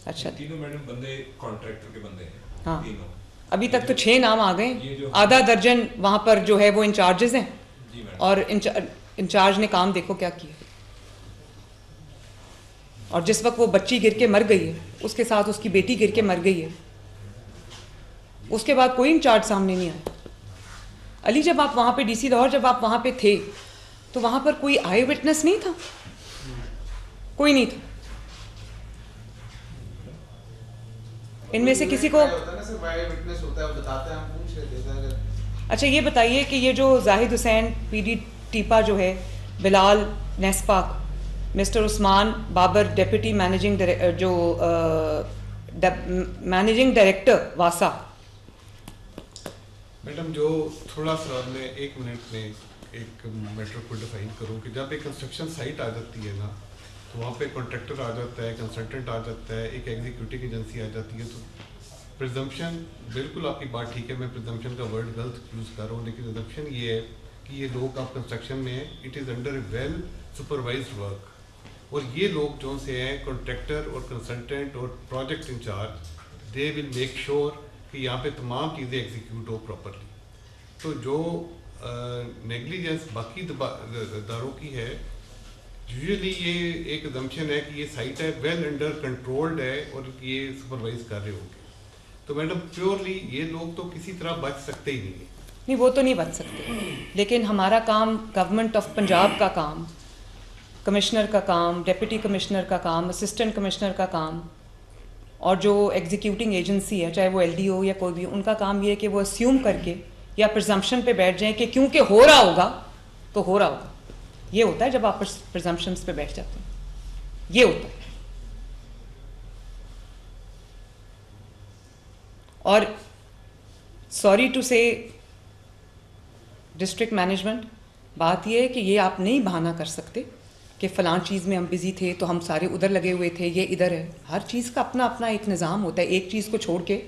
अच्छा, तीनों मैडम बंदे कॉन्ट्रैक्टर के बंदे हैं। हाँ, तीनों अभी तक तो 6 नाम आ गए, आधा दर्जन वहाँ पर जो है वो इंचार्जेस हैं, और इंचार्ज ने काम देखो क्या किया। और जिस वक्त वो बच्ची गिर के मर गई है, उसके साथ उसकी बेटी गिर के मर गई है, उसके बाद कोई इंचार्ज सामने नहीं आया। अली, जब आप वहाँ पे डीसी लाहौर, जब आप वहाँ पे थे तो वहाँ पर कोई आई विटनेस नहीं था? कोई नहीं था। इनमें से किसी को अच्छा ये बताइए कि ये जो जाहिद हुसैन पीडी टीपा जो है, Bilal NESPAK, mister Usman Babar deputy managing managing director वासा। मैडम जो थोड़ा सा मैं 1 मिनट में एक मैटर को डिफाइन करूं कि जब एक कंस्ट्रक्शन साइट आ जाती है ना, तो वहाँ पे कॉन्ट्रैक्टर आ जाता है, कंसल्टेंट आ जाता है, एक एग्जीक्यूटिव एजेंसी आ जाती है। तो प्रिजम्पशन, बिल्कुल आपकी बात ठीक है, मैं प्रिजम्पशन का वर्ड गलत यूज़ कर रहा हूँ, लेकिन प्रिजम्पशन ये है कि ये लोग आप कंस्ट्रक्शन में हैं, it is under well supervised work, और ये लोग जो से हैं कॉन्ट्रैक्टर और कंसल्टेंट और project incharge, they will make sure कि यहाँ पे तमाम चीज़ें एग्जीक्यूट हो प्रॉपरली। तो जो नेग्लिजेंस बाकी दारों की है, यूजुअली ये एक अजम्पशन है कि ये साइट है वेल अंडर कंट्रोल्ड है और ये सुपरवाइज कर रहे होंगे। तो मैडम प्योरली ये लोग तो किसी तरह बच सकते ही नहीं है। नहीं, वो तो नहीं बच सकते, लेकिन हमारा काम, गवर्नमेंट ऑफ पंजाब का काम, कमिश्नर का काम, डिप्टी कमिश्नर का काम, असिस्टेंट कमिश्नर का काम, और जो एग्जीक्यूटिंग एजेंसी है, चाहे वो एलडीओ या कोई भी, उनका काम ये है कि वो अस्यूम करके या प्रिजम्पशन पे बैठ जाएं कि क्योंकि हो रहा होगा तो हो रहा होगा। ये होता है जब आप प्रिजम्पशंस पे बैठ जाते हैं, ये होता है। और सॉरी टू से डिस्ट्रिक्ट मैनेजमेंट, बात ये है कि ये आप नहीं बहाना कर सकते कि फ़लाँ चीज़ में हम बिज़ी थे तो हम सारे उधर लगे हुए थे, ये इधर है। हर चीज़ का अपना अपना एक निज़ाम होता है, एक चीज़ को छोड़ के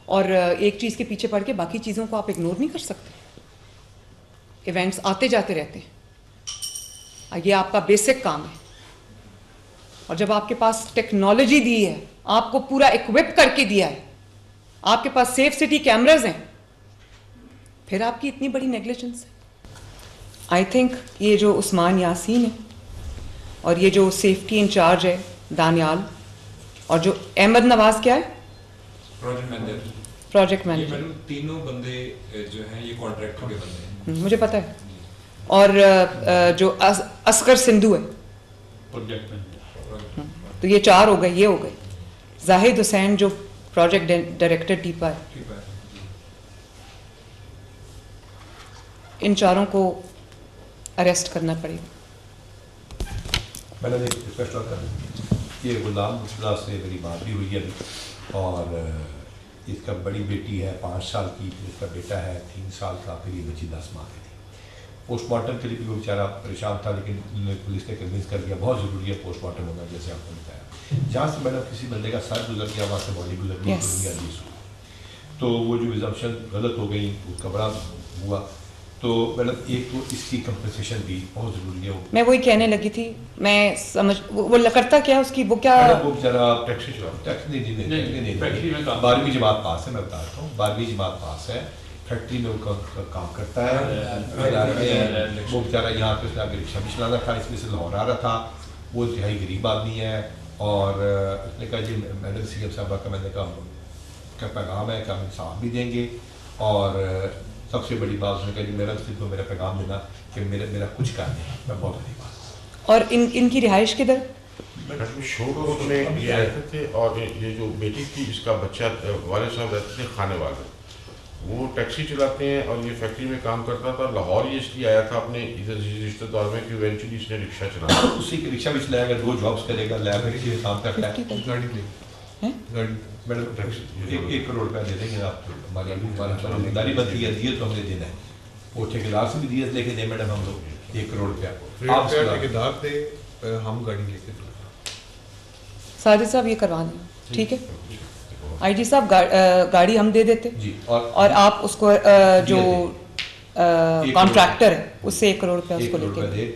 और एक चीज़ के पीछे पड़ के बाकी चीज़ों को आप इग्नोर नहीं कर सकते। इवेंट्स आते जाते रहते हैं, ये आपका बेसिक काम है। और जब आपके पास टेक्नोलॉजी दी है, आपको पूरा इक्विप करके दिया है, आपके पास सेफ सिटी कैमराज हैं, फिर आपकी इतनी बड़ी नेग्लिजेंस है। आई थिंक ये जो उस्मान यासीन है और ये जो सेफ्टी इंचार्ज है दानियाल, और जो अहमद नवाज क्या है, प्रोजेक्ट मैनेजर, तीनों बंदे जो हैं ये कॉन्ट्रैक्टर के बंदे हैं, मुझे पता है। और जो असगर सिंधु है प्रोजेक्ट मैनेजर, तो ये 4 हो गए, ये हो गए। जाहिद हुसैन जो प्रोजेक्ट डायरेक्टर टीपा है, इन 4 को अरेस्ट करना पड़ेगा। मैंने एक रिक्वेस्ट और कर, ये गुलाम मुस्ला से मेरी बात भी हुई है अभी, और इसका बड़ी बेटी है 5 साल की, इसका बेटा है 3 साल का, फिर ये बच्ची 10 माह की थी। पोस्टमार्टम के लिए भी वो बेचारा परेशान था, लेकिन पुलिस ने कन्विंस कर दिया बहुत ज़रूरी है पोस्टमार्टम होना, जैसे आपने बताया। जहाँ से मैडम किसी बंदे का सर गुजर गया, वहाँ से बॉडी गुजर गई, तो वो जो रिजम्पशन गलत हो गई, उसका बड़ा हुआ। तो मैडम एक तो इसकी कंपनसेशन भी बहुत ज़रूरी है। मैं वही कहने लगी थी, मैं समझ वो करता क्या उसकी, वो क्या, वो बेचारा टैक्सी नहीं 12वीं जमात पास है, मैं बताता हूँ 12वीं जमात पास है, फैक्ट्री में वो काम करता है। वो बेचारा यहाँ पे उसने आगे रिक्शा भी चलाना था, इसमें से लाहौर आ रहा था। वो इंतहाई गरीब आदमी है, और उसने कहा जी मैडम CM साहबा का, मैंने कहा क्या पैगाम है कि हम इंसाफ भी देंगे, और सबसे बड़ी बात उसने कहा जी मेरा सिर्फ मेरा पैगाम देना कि मेरा कुछ कर नहीं, मैं बहुत गरीब आदमी। और इनकी रिहाइश किधर? शोर में ये रहते थे, और ये जो बेटी थी इसका बच्चा वाले साहब रहते थे खाने वाले, वो टैक्सी चलाते हैं और ये फैक्ट्री में काम करता था। लाहौर ये इसलिए आया था अपने इधर रिश्तेदार में कि इवेंचुअली इसने रिक्शा चलाया, उसी की रिक्शा भी चलाएगा, 2 जॉब्स करेगा, लैब में किसी काम करता है, गाड़ी मैडम 1 करोड़ रुपया दे देंगे आप, हमारी जिम्मेदारी बनती है, दिए तो हमने देना है। वो ठेकेदार से भी दिए लेके दे मैडम हम लोग 1 करोड़ रुपया आप ठेकेदार थे, हम गाड़ी लेके। साजिद साहब ये करवा दें, ठीक है? आईजी साहब गाड़ी हम दे देते जी, और आप उसको जो कॉन्ट्रैक्टर है उससे 1 करोड़ रुपया उसको लेके दे।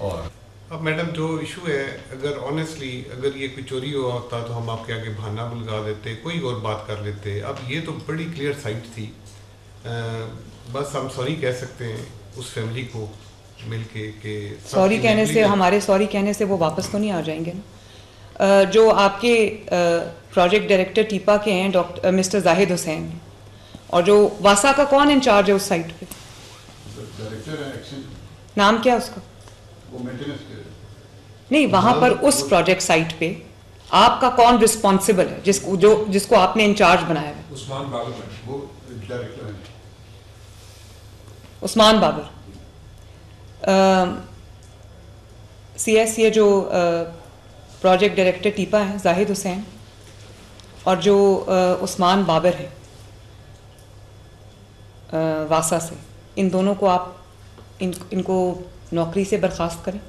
और अब मैडम जो इशू है, अगर ऑनेस्टली अगर ये कोई चोरी हुआ होता तो हम आपके आगे बहाना बुलगा देते, कोई और बात कर लेते। अब ये तो बड़ी क्लियर साइट थी। बस हम सॉरी कह सकते हैं उस फैमिली को मिलके कि सॉरी कहने से, हमारे सॉरी कहने से वो वापस तो नहीं आ जाएंगे ना। जो आपके प्रोजेक्ट डायरेक्टर टीपा के हैं डॉक्टर मिस्टर जाहिद हुसैन, और जो वासा का कौन इंचार्ज है उस साइट पे? डायरेक्टर है एक्शन, नाम क्या है उसका? वो मेंटेनेंस के। नहीं, वहां पर उस प्रोजेक्ट साइट पे आपका कौन रिस्पॉन्सिबल है जिसको आपने इंचार्ज बनाया है? उस्मान बाबर मैडम, वो डायरेक्टर है। उस्मान बाबर। CS ये जो प्रोजेक्ट डायरेक्टर टीपा है जाहिद हुसैन, और जो उस्मान बाबर है वासा से, इन दोनों को आप इनको नौकरी से बर्खास्त करें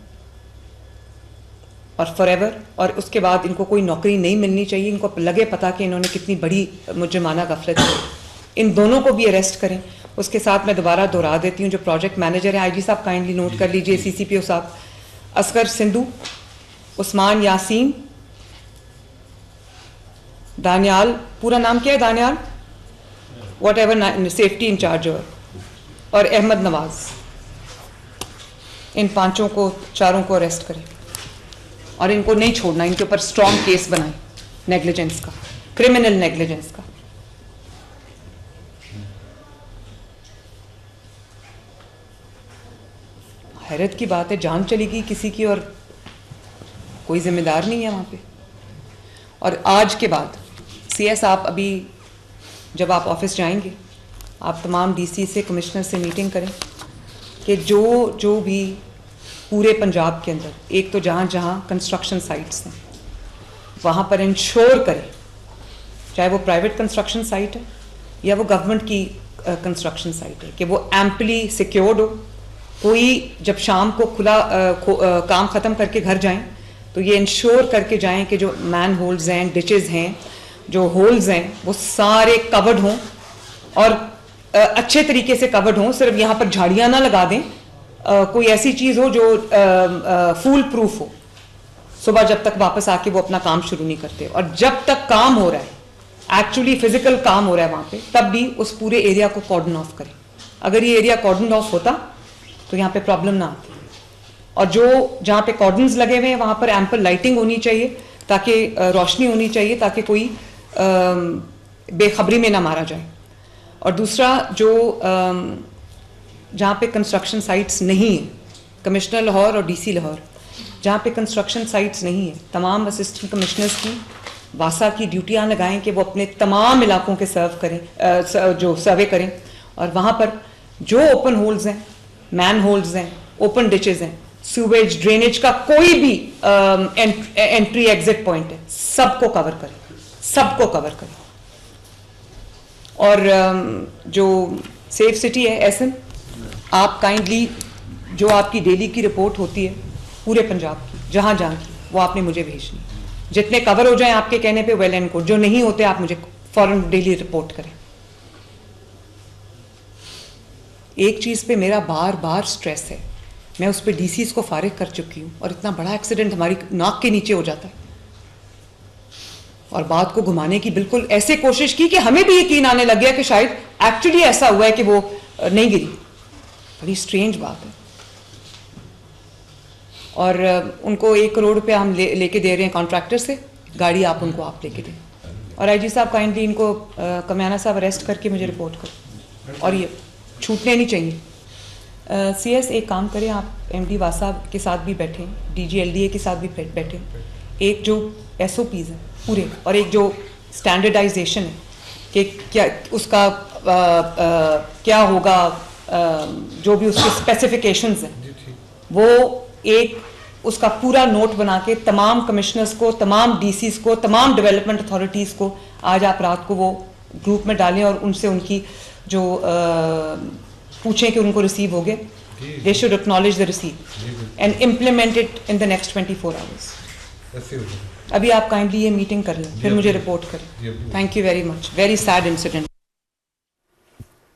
और फॉरएवर, और उसके बाद इनको कोई नौकरी नहीं मिलनी चाहिए। इनको लगे पता कि इन्होंने कितनी बड़ी मुजरिमाना गफलत की। इन दोनों को भी अरेस्ट करें। उसके साथ मैं दोबारा दोहरा देती हूँ, जो प्रोजेक्ट मैनेजर है IG साहब काइंडली नोट कर लीजिए, CCPO साहब असगर सिंधु, उस्मान यासीन, दानियाल, पूरा नाम क्या है Daniyal, whatever safety incharge, और अहमद नवाज, इन पांचों को, चारों को अरेस्ट करें और इनको नहीं छोड़ना। इनके ऊपर स्ट्रॉन्ग केस बनाएं नेग्लिजेंस का, क्रिमिनल नेग्लिजेंस का। हैरत की बात है, जान चली गई किसी की और कोई जिम्मेदार नहीं है वहाँ पे। और आज के बाद CS आप अभी जब आप ऑफिस जाएंगे, आप तमाम DC से, कमिश्नर से मीटिंग करें कि जो भी पूरे पंजाब के अंदर, एक तो जहाँ जहाँ कंस्ट्रक्शन साइट्स हैं वहाँ पर इंश्योर करें, चाहे वो प्राइवेट कंस्ट्रक्शन साइट है या वो गवर्नमेंट की कंस्ट्रक्शन साइट है, कि वो एम्पली सिक्योर्ड हो। कोई जब शाम को काम ख़त्म करके घर जाएं तो ये इंश्योर करके जाएं कि जो मैन होल्स हैं, डिचेस हैं, जो होल्स हैं, वो सारे कवर्ड हों और अच्छे तरीके से कवर्ड हों। सिर्फ यहाँ पर झाड़ियाँ ना लगा दें, कोई ऐसी चीज़ हो जो फूल प्रूफ हो। सुबह जब तक वापस आके वो अपना काम शुरू नहीं करते, और जब तक काम हो रहा है, एक्चुअली फिजिकल काम हो रहा है वहाँ पे, तब भी उस पूरे एरिया को कॉर्डन ऑफ करें। अगर ये एरिया कॉर्डन ऑफ होता तो यहाँ पे प्रॉब्लम ना आती। और जो जहाँ पे कॉर्डन्स लगे हुए हैं वहाँ पर एम्पल लाइटिंग होनी चाहिए, ताकि रोशनी होनी चाहिए, ताकि कोई बेखबरी में ना मारा जाए। और दूसरा, जो जहाँ पे कंस्ट्रक्शन साइट्स नहीं है, कमिश्नर लाहौर और DC लाहौर, जहाँ पे कंस्ट्रक्शन साइट्स नहीं है, तमाम असिस्टेंट कमिश्नर्स की वासा की ड्यूटियाँ लगाएं कि वो अपने तमाम इलाकों के जो सर्वे करें, और वहाँ पर जो ओपन होल्स हैं, मैन होल्स हैं, ओपन डिचेज हैं, सीवेज, ड्रेनेज का कोई भी एंट्री एग्जिट पॉइंट है, सबको कवर करें, सबको कवर करें। और जो सेफ सिटी है SM, आप काइंडली जो आपकी डेली की रिपोर्ट होती है पूरे पंजाब की, जहाँ जहाँ की, वो आपने मुझे भेजनी। जितने कवर हो जाएं आपके कहने पे वेल एंड गुड, जो नहीं होते आप मुझे फौरन डेली रिपोर्ट करें। एक चीज़ पे मेरा बार बार स्ट्रेस है, मैं उस पर DCs को फारिग कर चुकी हूँ, और इतना बड़ा एक्सीडेंट हमारी नाक के नीचे हो जाता है, और बात को घुमाने की बिल्कुल ऐसे कोशिश की कि हमें भी यकीन आने लग गया कि शायद एक्चुअली ऐसा हुआ है कि वो नहीं गिरी। बड़ी स्ट्रेंज बात है। और उनको 1 करोड़ रुपया हम लेके दे रहे हैं कॉन्ट्रैक्टर से, गाड़ी आप लेके दें। और IG साहब काइंडली इनको कमियाना साहब अरेस्ट करके मुझे रिपोर्ट करें, और ये छूटने नहीं चाहिए। CS एक काम करें, आप MD वासा के साथ भी बैठें, DG LDA के साथ भी बैठें, एक जो SOPs हैं पूरे, और एक जो स्टैंडर्डाइजेशन है कि क्या उसका क्या होगा, जो भी उसके स्पेसिफिकेशंस हैं, वो एक उसका पूरा नोट बना के तमाम कमिश्नर्स को, तमाम DCs को, तमाम डेवलपमेंट अथॉरिटीज़ को आज आप रात को वो ग्रुप में डालें, और उनसे उनकी जो पूछें कि उनको रिसीव हो गए। They should acknowledge the receipt and implement it in the next 24 hours. अभी आप काइंडली ये मीटिंग कर लें, फिर मुझे रिपोर्ट करें। Thank you very much. Very sad incident.